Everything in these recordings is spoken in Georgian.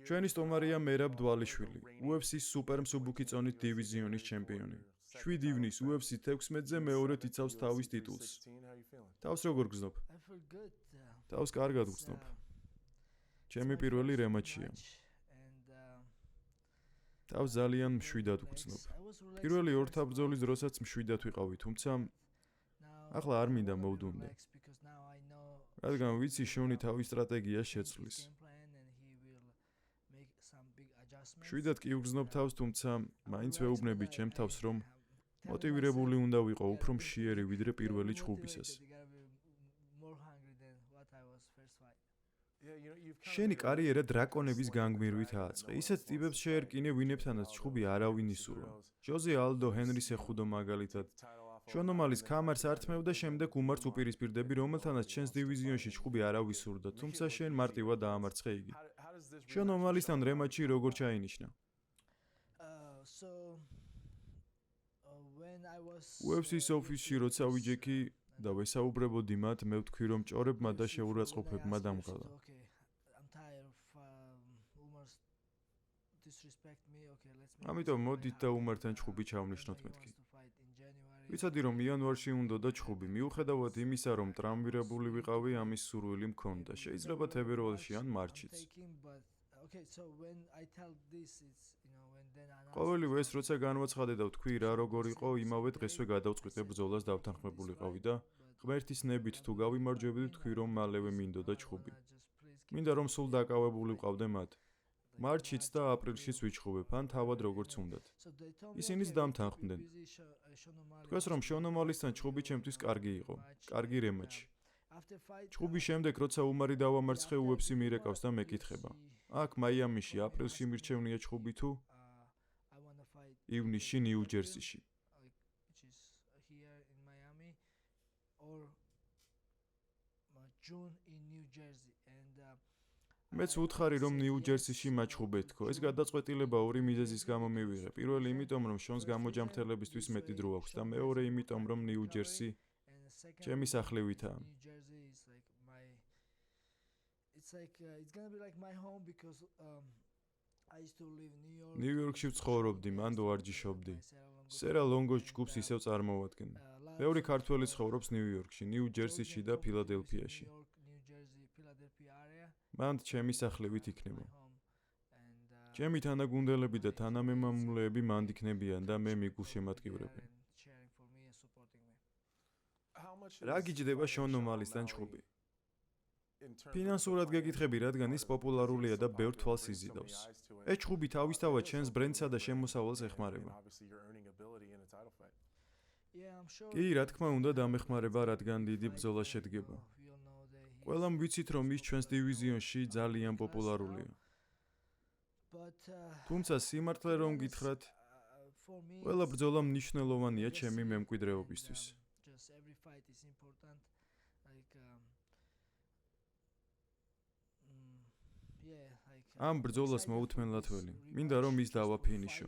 ჩვენი სტომარია მერაბ დვალიშვილი, UFC-ს სუპერ მსუბუქი წონით დივიზიონის ჩემპიონი. 7 ივნის UFC 16-ზე მეორედ იცავს თავის ტიტულს. თავს როგორ გრძნობ? თავს კარგად გრძნობ. ჩემი პირველი რემატჩია. თავს ძალიან მშვიდად ვგრძნობ. პირველი ორ თავბრძოლის დროსაც მშვიდად ვიყავი, თუმცა ახლა არ მინდა მოვდუნდე. რადგან ვიცი შონი თავის სტრატეგიას შეცვლის. მშვიდად კი ვგრძნობ თავს, თუმცა მაინც ვეუბნები ჩემ თავს, რომ მოტივირებული უნდა ვიყო უფრო მშიერი ვიდრე პირველი ჩხუბისას. შენი კარიერა დრაკონების განგმირვით ააწყე. ისეთ ტიპებს შეერკინე, ვინებთანაც ჩხუბი არავინ ისურვა. ჟოზე ალდო ჰენრის ეხუდო მაგალითად. შონ ომალის ქამარს ართმევ და შემდეგ უმარს უპირისპირდები, რომელთანაც ჩვენს დივიზიონში ჩხუბი არავის სურდა, თუმცა შენ მარტივად დაამარცხე იგი. შონ ომალისთან რემატჩი როგორ ჩაინიშნა? UFC-ს ოფისში როცა ვიჯექი და ვესაუბრებოდი მათ, მე ვთქვი, რომ ჭორებმა და შეურაცხყოფებმა დამყარა. ამიტომ მოდით და უმართან ჩხუბი ჩავნიშნოთ მეთქი. ვიცოდი, რომ იანვარში უნდოდა ჩხუბი, მიუხედავად იმისა, რომ ტრამვირებული ვიყავი, ამის სურვილი მქონდა. შეიძლება თებერვალში ან მარტშიც. ყოველივე ეს როცა განვაცხადე და ვთქვი რა როგორ იყო, იმავე დღესვე გადავწყვიტე ბრძოლას დავთანხმებულიყავი და ღმერთის ნებით თუ გავიმარჯვებდი, ვთქვი რომ მალევე მინდოდა ჩხუბი. მინდა რომ სულ დაკავებული ვყავდე მათ. მარტშიც და აპრილშიც ვიჩხუბებ, ან თავად როგორც უნდათ. ისინიც დამთანხმდნენ. თქვენს რომ შონ ომალისთან ჩხუბი ჩემთვის კარგი იყო, კარგი რემატჩი. ჩხუბის შემდეგ, როცა უმარი დავამარცხე, UFC მირეკავს და მეკითხება. აქ მაიამიში აპრილში მირჩევნია ჩხუბი თუ ივნისში ნიუ-ჯერსიში. მეც ვუთხარი, რომ ნიუ-ჯერსიში მაჩხუბე თქო. ეს გადაწყვეტილება ორი მიზეზის გამო მივიღე. პირველი იმიტომ, რომ შონს გამოჯამრთელებისთვის მეტი დრო აქვს და მეორე იმიტომ, რომ ნიუ-ჯერსი ჩემი სახლებითაა. ნიუ-იორკში ვცხოვრობდი, მანდ ვარჯიშობდი. სერა ლონგოს ჯგუფს ისევ წარმოვადგენ. ბევრი ქართველი ცხოვრობს ნიუ-იორკში, ნიუ-ჯერსიში და ფილადელფიაში. მანდ ჩემი სახლივით იქნება. ჩემი თანაგუნდელები და თანამემამულეები მანდ იქნებიან და მე მიგულშემატკივრებენ. რა გიჯდება შონ ომალისთან ჩხუბი? ფინანსურად გეკითხები, რადგან ის პოპულარულია და ბევრ თვალს იზიდავს. ეს ჩხუბი თავისთავად ჩვენს ბრენდსა და შემოსავალს ეხმარება. კი, რა თქმა უნდა, დამეხმარება, რადგან დიდი ბრძოლა შედგება. ყველამ ვიცით, რომ ის ჩვენს დივიზიონში ძალიან პოპულარულია. თუმცა სიმართლე რომ გითხრათ, ყველა ბრძოლა მნიშვნელოვანია ჩემი მემკვიდრეობისთვის. ამ ბრძოლას მოუთმენლად ველი. მინდა რომ ის დავაფინიშო.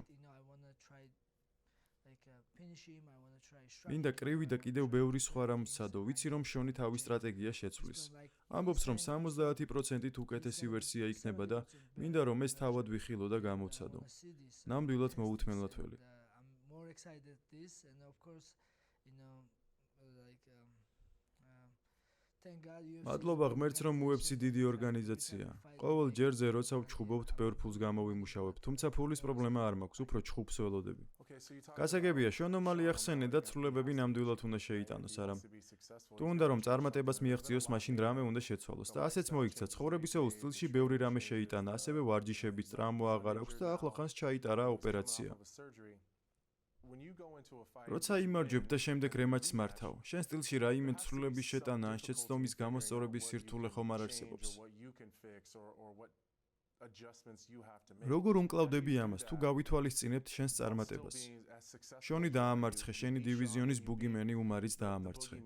მინდა კრივი და კიდევ ბევრი სხვა რამ ვცადო, ვიცი რომ შონი თავის სტრატეგიას შეცვლის. ამბობს რომ 70%-ით უკეთესი ვერსია იქნება და მინდა რომ ეს თავად ვიხილო და გამოვცადო. ნამდვილად მოუთმენლად ველი. მადლობა ღმერთს რომ UFC დიდი ორგანიზაცია. ყოველ ჯერზე როცა ვჩხუბობთ, ბევრ ფულს გამოვიმუშავებ, თუმცა ფულის პრობლემა არ მაქვს, უფრო ჩხუბს ველოდები. გასაგებია, შონ ომალი ახსენე და ცვლილებები ნამდვილად უნდა შეიტანოს, არა? თუ უნდა რომ წარმატებას მიაღწიოს, მაშინ რამე უნდა შეცვალოს და ასეც მოიქცა. ცხოვრებისეულ სტილში ბევრი რამე შეიტანა, ასევე ვარჯიშებიც, ტრამვა აღარ აქვს და ახლა ხანს ჩაიტარა ოპერაცია. როცა იმარჯვებ და შემდეგ რემატჩს მართავ, შენ სტილში რაიმე ცვლილების შეტანა ან შეცდომის გამოსწორების სირთულე ხომ არ არსებობს? როგორ უმკლავდები ამას, თუ გავითვალისწინებთ შენს წარმატებას? შონი დაამარცხე, შენი დივიზიონის ბუგიმენი უმარიც დაამარცხე.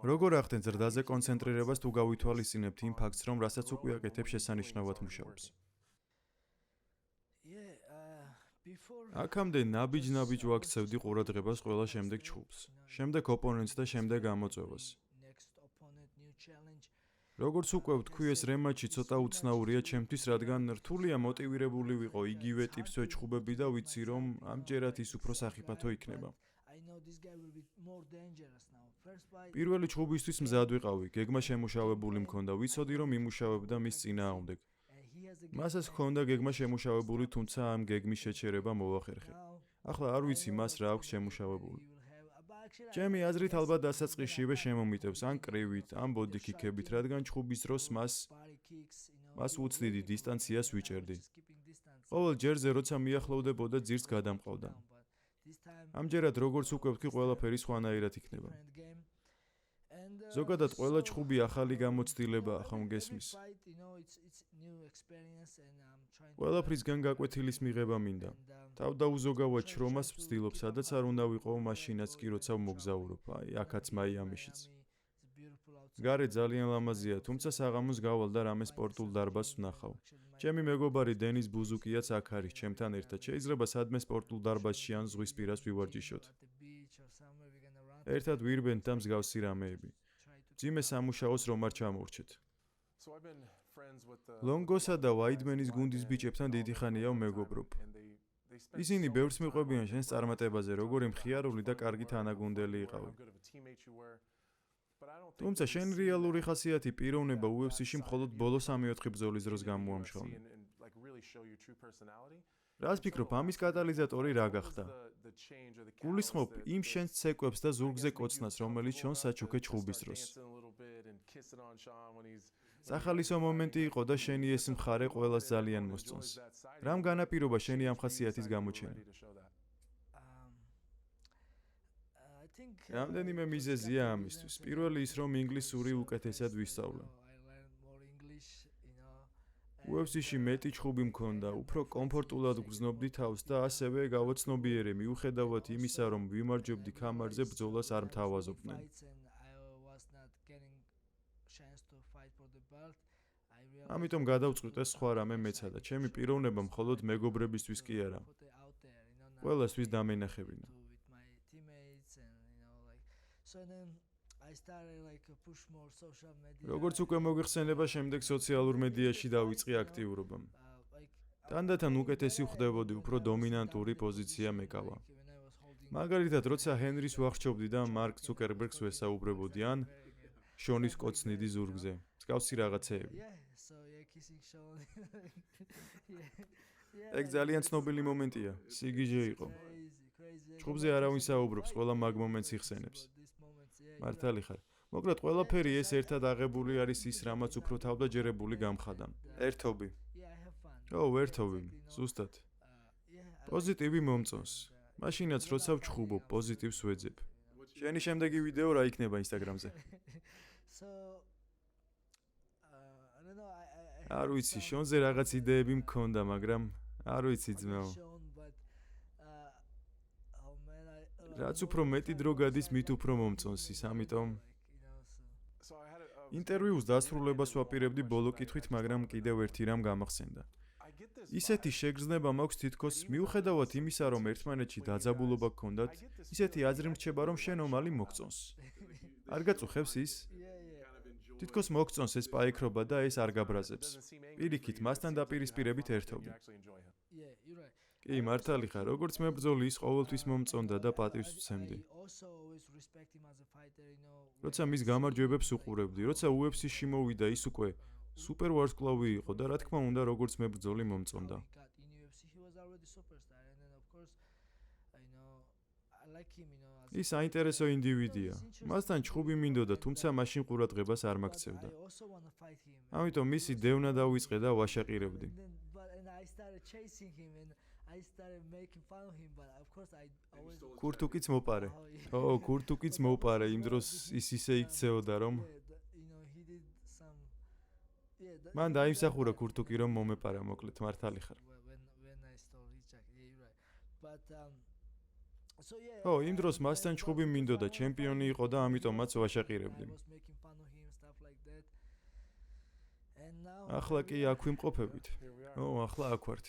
როგორ ახდენ ზრდაზე კონცენტრირებას, თუ გავითვალისწინებთ იმ ფაქტს, რომ რასაც უკვე აკეთებ შესანიშნავად მუშაობს? აქამდე ნაბიჯ-ნაბიჯ ვაქცევდი ყურადღებას ყველა შემდეგ ჩხუბს, შემდეგ ოპონენტს და შემდეგ გამოწვევას. როგორც უკვე ვთქვი, ეს რემატჩი ცოტა უცნაურია ჩემთვის, რადგან რთულია მოტივირებული ვიყო იგივე ტიპს ვეჩხუბები და ვიცი, რომ ამჯერად ის უფრო სახიფათო იქნება. პირველი ჩხუბისთვის მზად ვიყავი, გეგმა შემუშავებული მქონდა, ვიცოდი, რომ იმუშავებდა მის წინააღმდეგ. მასაც ჰქონდა გეგმა შემუშავებული, თუმცა ამ გეგმის შეჩერება მოვახერხე. ახლა არ ვიცი მას რა აქვს შემუშავებული. ჩემი აზრით ალბათ დასაწყისშივე შემომიტევს ან კრივით, ან ბოდიქიქებით, რადგან ჩხუბის დროს მას უცდიდი დისტანციას ვიჭერდი. ყოველ ჯერზე როცა მიახლოვდებოდა ძირს გადამყავდა. ამჯერად როგორც უკვე ვთქვი, ყველაფერი სხვანაირად იქნება. ზოგადად ყველა ჩხუბი ახალი გამოცდილებაა, ხომ გესმის? ყველაფრისგან გაკვეთილის მიღება მინდა. თავდაუზოგავად შრომას ვცდილობ, სადაც არ უნდა ვიყო მაშინაც კი როცა ვმოგზაურობ, აი აქაც მაიამიშიც. გარე ძალიან ლამაზია, თუმცა საღამოს გავალ და რამე სპორტულ დარბაზს ვნახავ. ჩემი მეგობარი დენის ბუზუკიაც აქ არის ჩემთან ერთად. შეიძლება სადმე სპორტულ დარბაზში ან ზღვის პირას ვივარჯიშოთ. ერთად ვირბენთ და მსგავსი რამეები. მძიმე სამუშაოს რომ არ ჩამოვრჩეთ. ლონგოსა და ვაიდმენის გუნდის ბიჭებთან დიდი ხანია ვმეგობრობ. ისინი ბევრს მიყვებიან შენს წარმატებაზე, როგორი მხიარული და კარგი თანაგუნდელი იყავი. თუმცა შენ რეალური ხასიათი პიროვნება UFC-ში მხოლოდ ბოლო 3-4 ბრძოლის დროს გამოამშრომლე. რას ფიქრობ, ამის კატალიზატორი რა გახდა? გულისხმობ იმ შენს ცეკვებს და ზურგზე კოცნას, რომელიც შენ საჩუქე ჩხუბის დროს. სახალისო მომენტი იყო და შენი ეს მხარე ყველას ძალიან მოსწონს. რამ განაპირობა შენი ამ ხასიათის გამოჩენა? რამდენიმე მიზეზია ამისთვის. პირველი ის, რომ ინგლისური უკეთესად ვისწავლე. UFC-ში მეტი ჩხუბი მქონდა, უფრო კომფორტულად გრძნობდი თავს და ასევე გავაცნობიერე მიუხედავად იმისა, რომ ვიმარჯვებდი ქამარზე, ბრძოლას არ მთავაზობდნენ. ამიტომ გადავწყვიტე სხვა რამე მეცადა. ჩემი პიროვნება მხოლოდ მეგობრებისთვის კი არა. ყველასთვის დამენახებინა. როგორც უკვე მოგვიხსენება, შემდეგ სოციალურ მედიაში დავიწყე აქტიურობა. თანდათან უკეთესი ვხდებოდი, უფრო დომინანტური პოზიცია მეკავა. მაგალითად, როცა ჰენრის ვახშობდი და მარკ ცუკერბერგს ვესაუბრებოდი ან შონის კოცნიდი ზურგზე. მსგავსი რაღაცეები. ეგ ძალიან ცნობილი მომენტია. სიგიჟე იყო. ჩხუბზე არავინ საუბრობს, ყველა მაგ მომენტს იხსენებს. მართალი ხარ. მოკლედ ყველაფერი ეს ერთად აღებული არის ის, რამაც უფრო თავდაჯერებული გამხადა. ერთობი. ერთობი. ზუსტად. პოზიტივი მომწონს. მაშინაც როცა ვჩხუბობ, პოზიტივს ვეძებ. შენი შემდეგი ვიდეო რა იქნება ინსტაგრამზე? არ ვიცი, შონზე რაღაც იდეები მქონდა, მაგრამ არ ვიცი ძმაო. რაც უფრო მეტი დრო გადის, მით უფრო მომწონს ის, ამიტომ ინტერვიუს დასრულებას ვაპირებდი ბოლო კითხვით, მაგრამ კიდევ ერთი რამ გამახსენდა. ისეთი შეგრძნება მაქვს თითქოს მიუხედავად იმისა, რომ ერთმანეთში დაძაბულობა გქონდათ, ისეთი აზრი მრჩება, რომ შენ ომალი მოგწონს. არ გაწუხებს ის? თითქოს მოგწონს ეს პაიქრობა და ეს არ გაბრაზებს. პირიქით, მასთან დაპირისპირებით ერთობი. კი, მართალი ხარ, როგორც მებრძოლი ის ყოველთვის მომწონდა და პატივს ვცემდი. როცა მის გამარჯვებებს უყურებდი, როცა UFC-ში მოვიდა, ის უკვე სუპერ ვარსკვლავი იყო და რა თქმა უნდა, როგორც მებრძოლი მომწონდა. ის საინტერესო ინდივიდია. მასთან ჩხუბი მინდოდა, თუმცა მაშინ ყურადღებას არ მაქცევდა. ამიტომ მისი დევნა დავიწყე და ვაშაყირებდი. კურთუკიც მოპარე. კურთუკიც მოპარე, იმ დროს ის ისე იქცეოდა, რომ მან დაიმსახურა კურთუკი, რომ მომეპარა, მოკლედ მართალი ხარ. იმ დროს მასთან ჩხუბი მინდოდა, ჩემპიონი იყო და ამიტომაც ვაშაყირებდი. ახლა კი აქ ვიმყოფებით. ახლა აქ ვართ.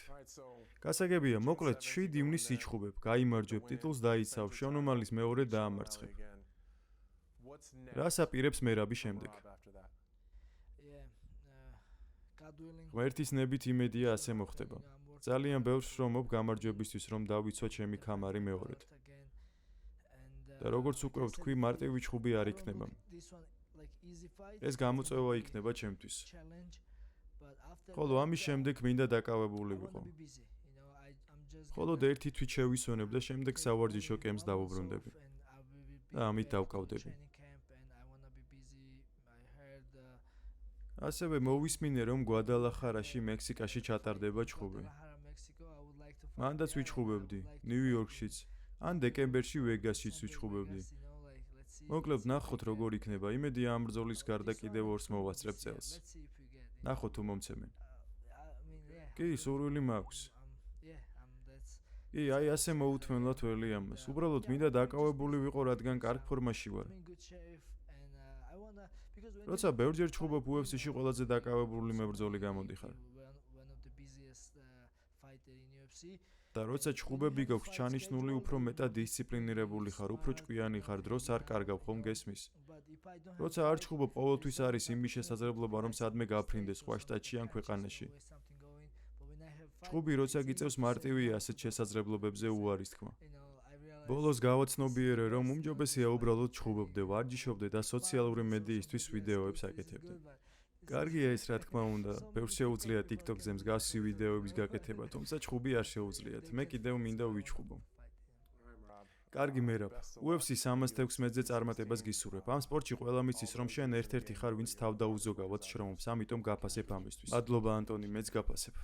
გასაგებია, მოკლედ 7 ივნისს იჩხუბებ, გაიმარჯვებ, ტიტულს დაიცავ, შონომალის მეორე დაამარცხებ. რას აპირებს მერაბი შემდეგ? ღმერთის ნებით იმედია ასე მოხდება. ძალიან ბევრს ვშრომობ გამარჯვებისთვის, რომ დავიცვა ჩემი ქამარი მეორედ. და როგორც უკვე ვთქვი, მარტივი ჩხუბი არ იქნება. ეს გამოწვევა იქნება ჩემთვის. ხოლო ამის შემდეგ მინდა დაკავებული ვიყო. მხოლოდ ერთი თვით შევისვენებ და შემდეგ სავარჯიშო კემპს დავუბრუნდები. და ამით დავკავდები. ასევე მოვისმინე, რომ გვადალახარაში, მექსიკაში ჩატარდება ჩხუბი. მანდაც ვიჩხუბებდი, ნიუ-იორკშიც, ან დეკემბერში ვეგასშიც ვიჩხუბებდი. მოკლედ ნახოთ როგორ იქნება. იმედია ამ ბრძოლის გარდა კიდევ ორს მოვასწრებ წელს. ნახოთ თუ მომცემენ. კი, სურვილი მაქვს. კი, აი ასე მოუთმენლად ველი ამას. უბრალოდ მინდა დაკავებული ვიყო, რადგან კარგ ფორმაში ვარ. როცა ბევრჯერ ჩხუბობ UFC-ში ყველაზე დაკავებული მებრძოლი გამოდიხარ. და როცა ჩხუბები გაქვს ჩანიშნული, უფრო მეტად დისციპლინირებული ხარ, უფრო ჭკვიანი ხარ, დროს არ კარგავ, ხომ გესმის? როცა არ ჩხუბობ, ყოველთვის არის იმის შესაძლებლობა, რომ სადმე გაფრინდე სხვა შტატში ან ქვეყანაში. ჩხუბი როცა გიწევს მარტივია ასეთ შესაძლებლობებზე უარის თქმა. ბოლოს გავაცნობიერე, რომ უმჯობესია უბრალოდ ჩხუბობდე, ვარჯიშობდე და სოციალური მედიისთვის ვიდეოებს აკეთებდე. კარგია ეს რა თქმა უნდა, ბევრს შეუძლია TikTok-ზე მსგავსი ვიდეოების გაკეთება, თუმცა ჩხუბი არ შეუძლიათ. მე კიდევ მინდა ვიჩხუბო. კარგი მერაბ, UFC 316-ზე წარმატებას გისურვებ. ამ სპორტში ყველა მიცის, რომ შენ ერთ-ერთი ხარ, ვინც თავდაუზოგავად შრომობს, ამიტომ გაფასებ ამისთვის. მადლობა ანტონი, მეც გაფასებ.